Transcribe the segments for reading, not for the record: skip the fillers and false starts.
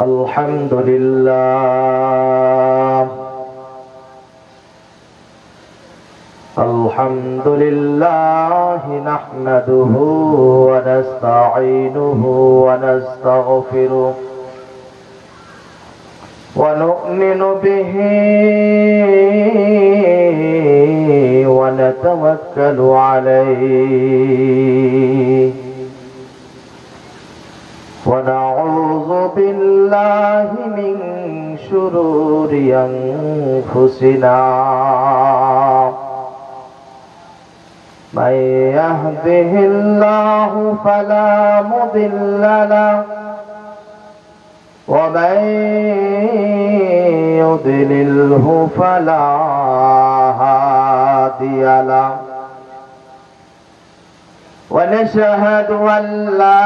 الحمد لله الحمد لله نحمده ونستعينه ونستغفره ونؤمن به ونتوكل عليه ونعوذ بالله من شرور أنفسنا من يهده الله فلا مضل له ومن يضلله فلا هادي له ونشهد أن لا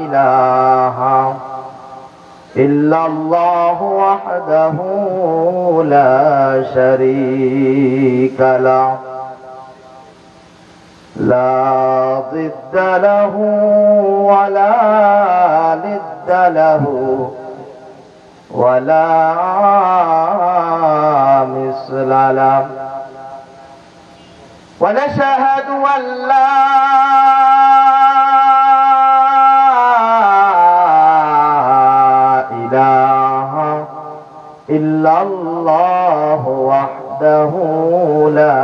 إله إلا الله وحده لا شريك له لا ضد له ولا ند له ولا مثل له ونشهد أن لا إله إلا الله وحده لا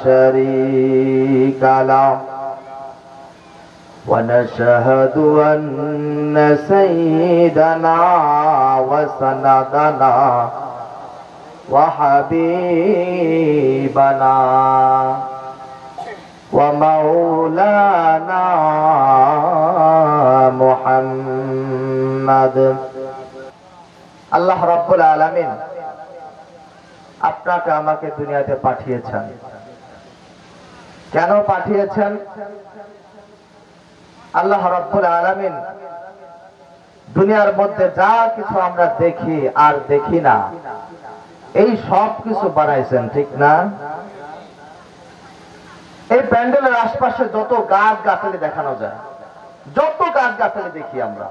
شريك له ونشهد أن سيدنا وسندنا وحبيبنا ومولانا محمد আল্লাহ রাব্বুল আলামিন আপনাকে আমাকে দুনিয়াতে পাঠিয়েছেন। কেন পাঠিয়েছেন? আল্লাহ রাব্বুল আলামিন দুনিয়ার মধ্যে যা কিছু আমরা দেখি আর দেখি না, এই সব কিছু বানাইছেন, ঠিক না? এই প্যান্ডেলের আশপাশে যত গাছ গাছালি দেখানো যায়, যত গাছ গাছালি দেখি আমরা,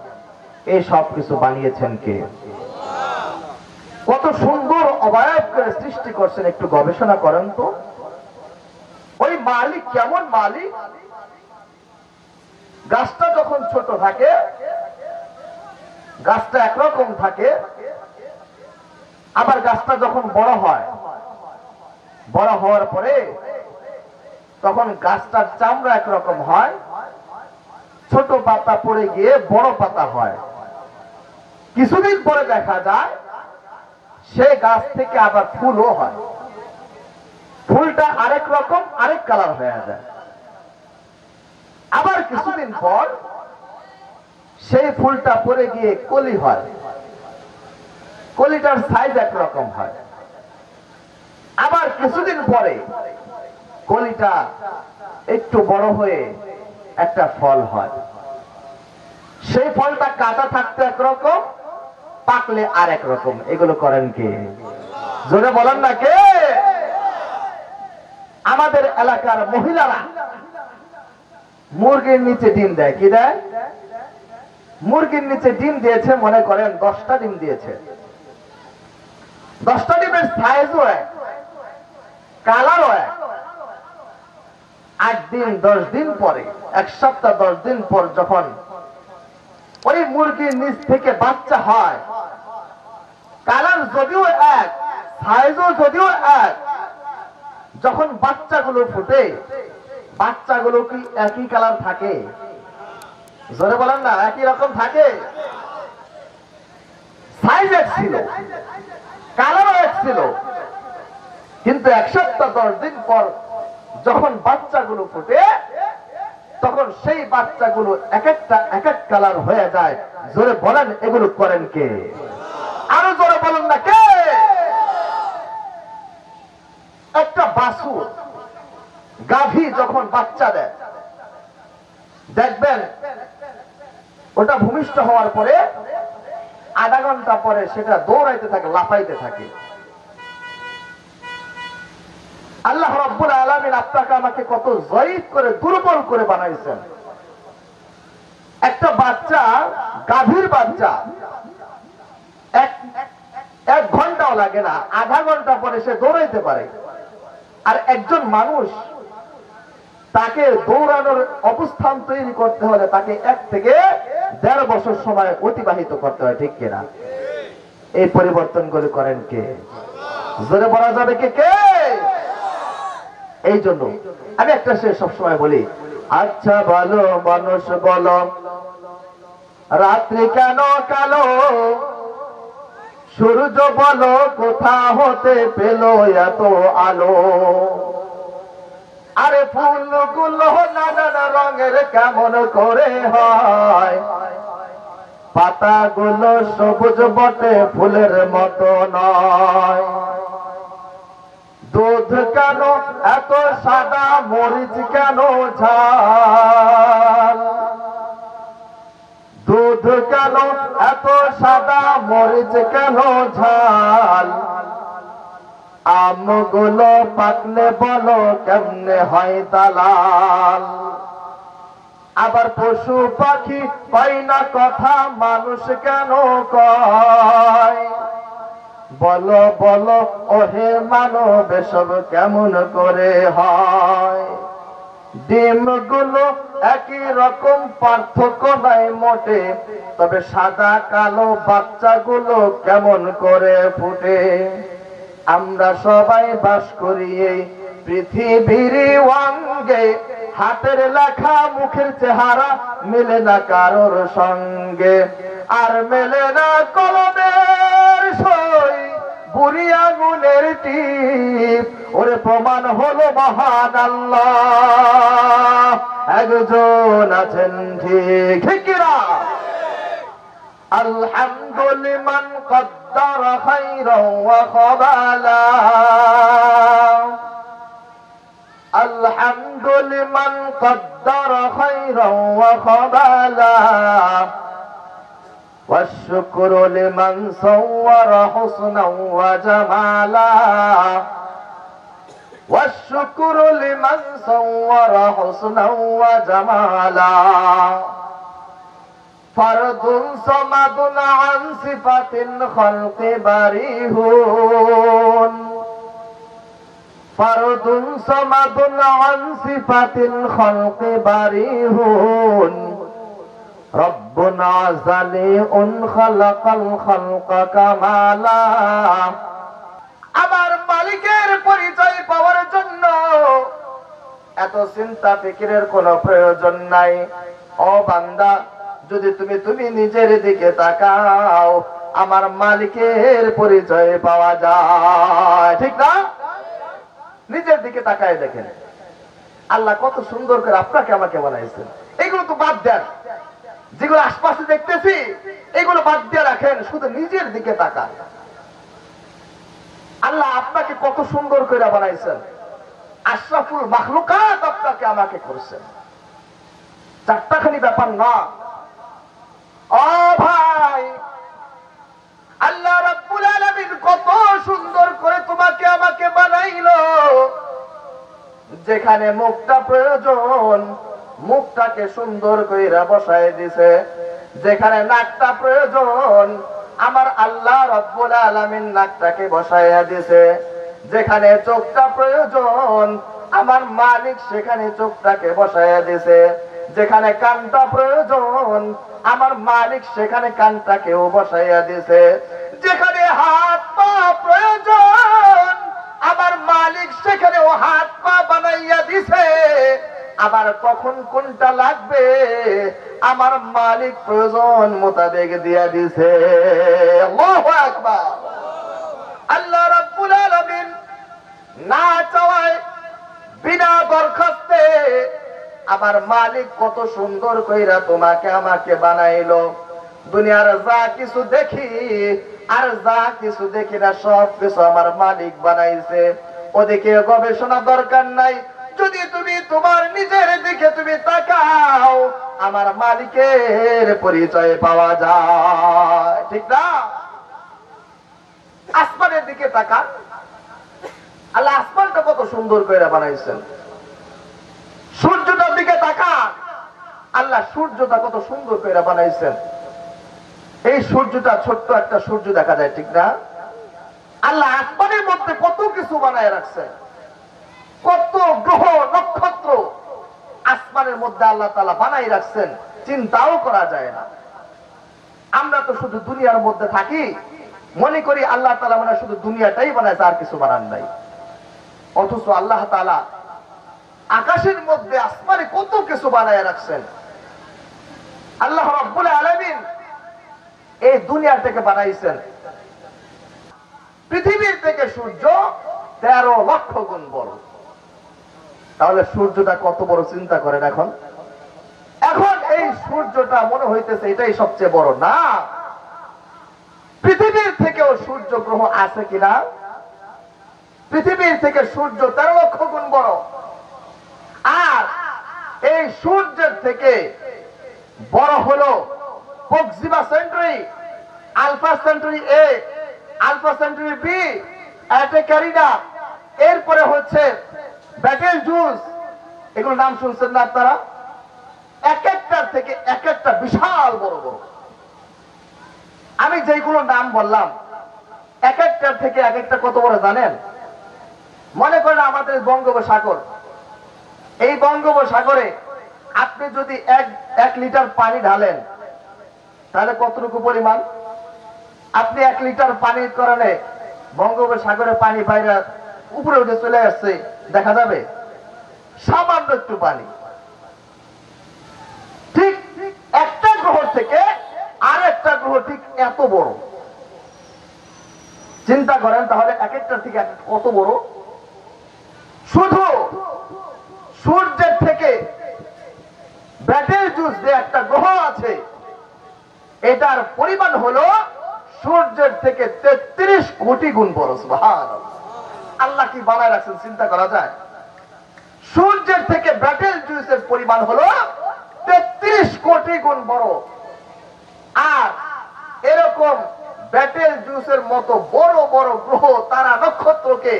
এই সব কিছু বানিয়েছেন কে? কত সুন্দর অবয়ব করে সৃষ্টি করছেন, একটু গবেষণা করেন তো। ওই মালিক কেমন মালিক? গাছটা যখন ছোট থাকে, গাছটা একরকম থাকে, আবার গাছটা যখন বড় হয়, বড় হওয়ার পরে তখন গাছটার চামড়া একরকম হয়, ছোট পাতা পড়ে গিয়ে বড় পাতা হয়। কিছুদিন পরে দেখা যায় সে গাছ থেকে আবার ফুলও হয়, ফুলটা আরেক রকম, আরেক কালার হয়ে যায়। আবার কিছুদিন পর সেই ফুলটা পরে গিয়ে কলি হয়, কলিটার সাইজ একরকম হয়। আবার কিছুদিন পরে কলিটা একটু বড় হয়ে একটা ফল হয়, সেই ফলটা কাঁচা থাকতে একরকম, পাকলে আর এক রকম। এগুলো করেন কে? জোরে বলেন না কে? আমাদের এলাকার মহিলারা মুরগির নিচে ডিম দেয়। কি দেয়? মুরগির নিচে ডিম দিয়েছে, মনে করেন 10টা ডিম দিয়েছে। 10টা ডিমের সাইজও এক, কালারও এক। 8 দিন 10 দিন পরে, 1 সপ্তাহ 10 দিন পর যখন ওই মুরগির নিচ থেকে বাচ্চা হয়, কালার যদিও এক, সাইজও যদিও এক, যখন বাচ্চাগুলো ফুটে, বাচ্চাগুলো কি একই কালার থাকে? জোরে বলেন না, একই রকম থাকে? সাইজ এক ছিল, কালারও এক ছিল, কিন্তু 1 সপ্তাহ 10 দিন পর যখন বাচ্চাগুলো ফুটে, তখন সেই বাচ্চাগুলো এক একটা এক এক কালার হয়ে যায়। জোরে বলেন, এগুলো করেন কে? আরো জোরে বলেন না কে? একটা বাছুর গাভী যখন বাচ্চা দেয়, দেখবেন ওটা ভূমিষ্ঠ হওয়ার পরে আধা ঘন্টা পরে সেটা দৌড়াইতে থাকে, লাফাইতে থাকে। আল্লাহ রাব্বুল আলামিন আলামিন আপনাকে আমাকে কত জয়ীফ করে দুর্বল করে বানাইছেন। একটা বাচ্চা, গাভীর বাচ্চা, এক ঘন্টাও লাগে না, আধা ঘন্টা পরে সে দৌড়াইতে পারে। আর একজন মানুষ, তাকে দৌড়ানোর অবস্থান তৈরি করতে হলে তাকে 1 থেকে 1.5 বছর সময় অতিবাহিত করতে হয়, ঠিক কিনা? এই পরিবর্তনগুলো করেন কে? জোরে বলা যাবে কে কে? এই জন্য আমি একটা সে সবসময় বলি, আচ্ছা বলো মানুষ বলো, রাত্রি কেন কালো? সূর্য বলো কোথা হতে পেল এত আলো? আরে ফুলগুলো নানান রঙের কেমন করে হয়? পাতাগুলো সবুজ বটে ফুলের মতো নয়। দুধ কেন এত সাদা, মরিচ কেন ঝাল? দুধ কেন এত সাদা, মরিচ কেন ঝাল? আমগুলো পাকলে বলো কেমনে হয় দালাল? আবার পশু পাখি কয় না কথা, মানুষ কেন কয়? বলো বলো ওহে মানব এসব কেমন করে হয়? ডিমগুলো একই রকম, পার্থক্য নাই মোটে, তবে সাদা কালো বাচ্চাগুলো কেমন করে ফুটে? আমরা সবাই বাস করি এই পৃথিবীর অঙ্গে, হাতের লেখা মুখের চেহারা মেলে না কারোর সঙ্গে, আর মেলে না কলমের সই, বুড়ি আগুনের টিপ। ওরে প্রমাণ হলো মহান আল্লাহ একজন আছেন, ঠিক কিনা? আলহামদুলিমান কদ্দার খাইরাও ওয়া খাবালা, আলহামদুলিমান কদ্দার খাইরাও ওয়া খাবালা, والشكر لمن صور حسنا وجمالا، والشكر لمن صور حسنا وجمالا، فرد صمد عن صفة الخلق بريهون، فرد صمد عن صفة الخلق بريهون، ربنا زليء خلق الخلق كمالا। আমার মালিকের পরিচয় পাওয়ার জন্য এত চিন্তা ফিকিরের কোনো প্রয়োজন নাই। ও বান্দা, যদি তুমি নিজের দিকে তাকাও, আমার মালিকের পরিচয় পাওয়া যায়, ঠিক না? নিজের দিকে তাকায় দেখেন আল্লাহ কত সুন্দর করে আপনাকে আমাকে বানাইছেন। এগুলো তো বাদ দেন, যেগুলো আশপাশে দেখতেছি এগুলো বাদ দিয়ে রাখেন, শুধু নিজের দিকে তাকান। আল্লাহ আপনাকে কত সুন্দর করে বানাইছেন, আশরাফুল মাখলুকাত আপনাকে আমাকে করছেন। চারটাখানি ব্যাপার না। ও ভাই, আল্লাহ রাব্বুল আলামিন কত সুন্দর করে তোমাকে আমাকে বানাইলো। যেখানে মুখটা প্রয়োজন, মুখটাকে সুন্দর কইরা বসায় দিছে। যেখানে নাকটা প্রয়োজন, আমার আল্লাহ রাব্বুল আলামিন নাকটাকে বসাইয়া দিছে। যেখানে চোখটা প্রয়োজন, আমার মালিক সেখানে চোখটাকে বসাইয়া দিছে। যেখানে কানটা প্রয়োজন, আমার মালিক সেখানে কানটাকেও বসাইয়া দিছে। যেখানে হাত পা প্রয়োজন, আমার মালিক সেখানেও হাত পা বানাইয়া দিছে। আবার কখন কোনটা লাগবে আমার মালিক প্রয়োজন মোতাবেক দিয়া দিছে। আল্লাহু আকবার। আল্লাহ রাব্বুল আলামিন না চাওয়ায়, বিনা দরখাস্তে আমার মালিক কত সুন্দর কইরা তোমাকে আমাকে বানাইলো। দুনিয়ার যা কিছু দেখি আর যা কিছু দেখি না, সব কিছু আমার মালিক বানাইছে। ওদিকে গবেষণা দরকার নাই। যদি তুমি তোমার নিজের দিকে তুমি তাকাও, আমার মালিকের পরিচয় পাওয়া যায়, ঠিক না? আসমানের দিকে তাকান, আল্লাহ আসমানটা কত সুন্দর করে বানাইছেন। আল্লাহ সূর্যটা কত সুন্দর করে বানাইছেন। এই সূর্যটা ছোট্ট একটা সূর্য দেখা যায়, ঠিক না? আল্লাহ আসমানের মধ্যে কত কিছু বানায় রাখছেন, কত গ্রহ নক্ষত্র আসমানের মধ্যে আল্লাহ তাআলা বানাই রাখছেন, চিন্তাও করা যায় না। আমরা তো শুধু দুনিয়ার মধ্যে থাকি, মনে করি আল্লাহ তাআলা মানে শুধু দুনিয়াটাই বানাইছে, আর কিছু বানান নাই। অথচ আল্লাহ তাআলা আকাশের মধ্যে আসমানে কত কিছু বানায় রাখছেন। আল্লাহ রাব্বুল আলামিন এই দুনিয়াটাকে বানাইছেন, পৃথিবীর থেকে সূর্য 13 লক্ষ গুণ বড়। তাহলে সূর্যটা কত বড় চিন্তা করেন। এখন এই সূর্যটা মনে হইতেছে এটাই সবচেয়ে বড় না, পৃথিবীর থেকেও সূর্য গ্রহ আছে কিনা? পৃথিবীর থেকে সূর্য 13 লক্ষ গুণ বড়। আর এই সূর্যের থেকে বড় হলো প্রক্সিমা সেন্টারি, আলফা সেন্টারি এ, আলফা সেন্টারি বি, অ্যাটে ক্যারিনা, এরপরে হচ্ছে ব্যাটেল জুস। এগুলো নাম শুনছেন না আপনারা? এক একটার থেকে এক একটা বিশাল বড় বড়। আমি যেগুলো নাম বললাম এক একটার থেকে এক একটা কত বড় জানেন? মনে করেন আমাদের বঙ্গোপসাগর, এই বঙ্গোপসাগরে আপনি যদি এক লিটার পানি ঢালেন তাহলে কতটুকু পরিমাণ? আপনি 1 লিটার পানির কারণে বঙ্গোপসাগরে পানি বাইরে উপরে উঠে চলে আসছে, দেখা যাবে? সামান্য একটু পানি। ঠিক একটা গ্রহ থেকে আর একটা গ্রহ ঠিক এত বড়। চিন্তা করেন তাহলে এক একটার থেকে কত বড়। শুধু সূর্যের থেকে ব্যাটেল জুস যে একটা গ্রহ আছে, এটার পরিমাণ হলো সূর্যের থেকে 33 কোটি গুণ বড়। সুবহানাল্লাহ, আল্লাহ কি বানায় রাখছেন, চিন্তা করা যায়? সূর্যের থেকে ব্যাটেল জুসের পরিমাণ হলো 33 কোটি গুণ বড়। আর এরকম ব্যাটেল জুসের মতো বড় বড় গ্রহ, তারা, নক্ষত্রকে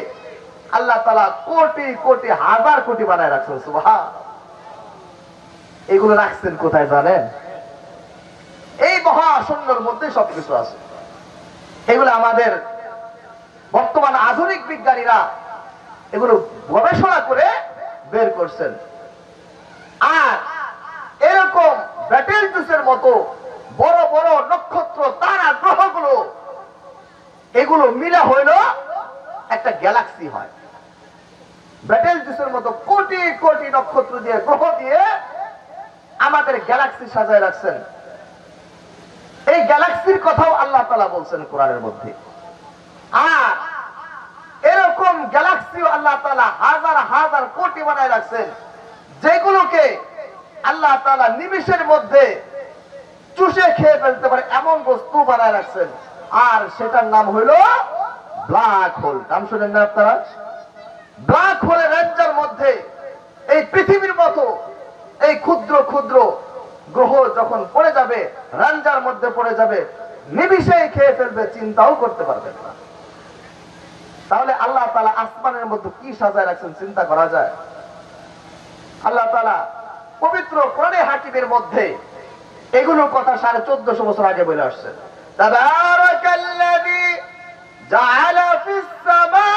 আল্লাহ তাআলা কোটি কোটি হাজার কোটি বানায় রাখছেন। সুবহানাল্লাহ, এগুলো রাখছেন কোথায় জানেন? এই মহাশূন্যের মধ্যে সবকিছু আছে। এগুলো আমাদের বর্তমান আধুনিক বিজ্ঞানীরা এগুলো গবেষণা করে বের করছেন। আর এরকম ব্যাটেল জুসের মতো বড় বড় নক্ষত্র, তারা, গ্রহগুলো, এগুলো মিলে হইল একটা গ্যালাক্সি হয়। ব্যাটেল জুসের মতো কোটি কোটি নক্ষত্র দিয়ে, গ্রহ দিয়ে আমাদের গ্যালাক্সি সাজায় রাখছেন। এই গ্যালাক্সির কথাও আল্লাহ তাআলা বলছেন কোরআনের মধ্যে। আর এরকম গ্যালাক্সিও আল্লাহ তাআলা হাজার হাজার কোটি বানায় রাখছেন, যেগুলোকে আল্লাহ তাআলা নিমিষের মধ্যে চুষে খেয়ে ফেলতে পারে এমন বস্তু বানায় রাখছেন। আর সেটার নাম হইল ব্ল্যাক হোল। নাম শুনেন না আপনারা? ব্ল্যাক হোলের রেঞ্জের মধ্যে এই পৃথিবীর মতো এই ক্ষুদ্র ক্ষুদ্র গ্রহ যখন পড়ে যাবে, রাঞ্জার মধ্যে পড়ে যাবে, নিমিষেই খেয়ে ফেলবে, চিন্তাও করতে পারবেন না। তাহলে আল্লাহ তাআলা আসমানের মধ্যে কি সাজায় রাখছেন, চিন্তা করা যায়? আল্লাহ তাআলা পবিত্র কোরআনে হাকিমের মধ্যে এগুলোর কথা 1450 বছর আগে বলে আসছেন। তাবারাকাল্লাযী জাআলা ফিস সামাই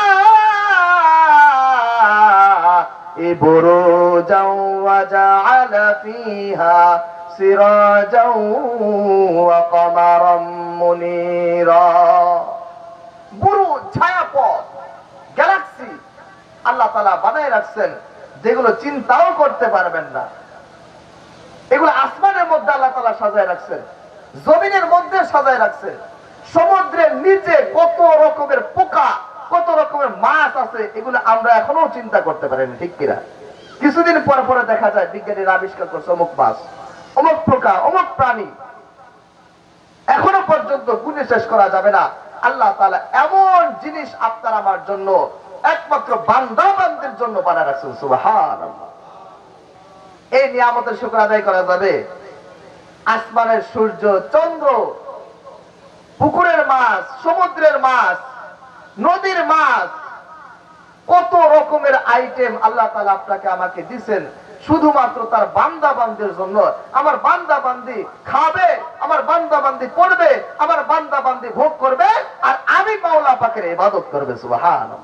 বুরুজাও ওয়া জাআলা ফিহা সিরাজাও ওয়া কমারাম মুনীরা। বুরুজ, ছায়াপথ, গ্যালাক্সি আল্লাহ তাআলা বানায় রাখছেন, যেগুলো চিন্তাও করতে পারবেন না। এগুলো আসমানের মধ্যে আল্লাহ তাআলা সাজায় রাখছেন, জমিনের মধ্যে সাজায় রাখছেন, সমুদ্রের নিচে কত রকমের পোকা, কত রকমের মাছ আছে, এগুলো আমরা এখনো চিন্তা করতে পারিনি, ঠিক কিনা? কিছুদিন পর পরে দেখা যায় বিজ্ঞানীরা আবিষ্কার করছে অমুক মাছ, অমুক পোকা, অমুক প্রাণী। এখনো পর্যন্ত গুণে শেষ করা যাবে না। আল্লাহ তাআলা এমন জিনিস আপনার আমার জন্য, একমাত্র বান্দা বান্দির জন্য বানায় রাখছেন। সুবহানাল্লাহ, এই নিয়ামতের শুকর আদায় করা যাবে? আসমানের সূর্য, চন্দ্র, পুকুরের মাছ, সমুদ্রের মাছ, নদীর মাছ, কত রকমের আইটেম আল্লাহ তাআলা আপনাকে আমাকে দিবেন, শুধুমাত্র তার বান্দা বান্দির জন্য। আমার বান্দা বান্দি খাবে, আমার বান্দা বান্দি পড়বে, আমার বান্দা বান্দি ভোগ করবে, আর আমি মাওলা পাকের ইবাদত করবে। সুবহানাল্লাহ।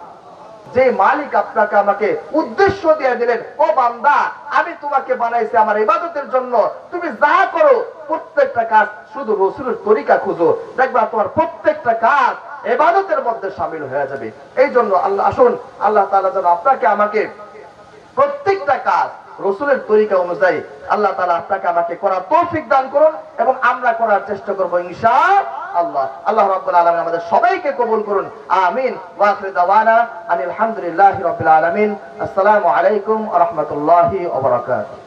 যে মালিক আপনাকে আমাকে উদ্দেশ্য দিয়ে দিলেন, ও বান্দা আমি তোমাকে বানাইছি আমার ইবাদতের জন্য, তুমি যা করো প্রত্যেকটা কাজ শুধু রাসূলের তরিকা খুঁজো, দেখবা তোমার প্রত্যেকটা কাজ ইবাদতের মধ্যে শামিল হয়ে যাবে। এই জন্য আল্লাহ আসুন আল্লাহ তাআলা যেন আপনাকে আমাকে প্রত্যেকটা কাজ রাসূলের তরিকা অনুযায়ী আল্লাহ তাআলা আপনাকে আমাকে করার তৌফিক দান করুন, এবং আমরা করার চেষ্টা করব ইনশাআল্লাহ। আল্লাহ রাব্বুল আলামিন আমাদের সবাইকে কবুল করুন, আমিন। ওয়া আখিরু দাওয়ানা আলহামদুলিল্লাহি রাব্বিল আলামিন। আসসালামু আলাইকুম ওয়া রাহমাতুল্লাহি ওয়া বারাকাতুহু।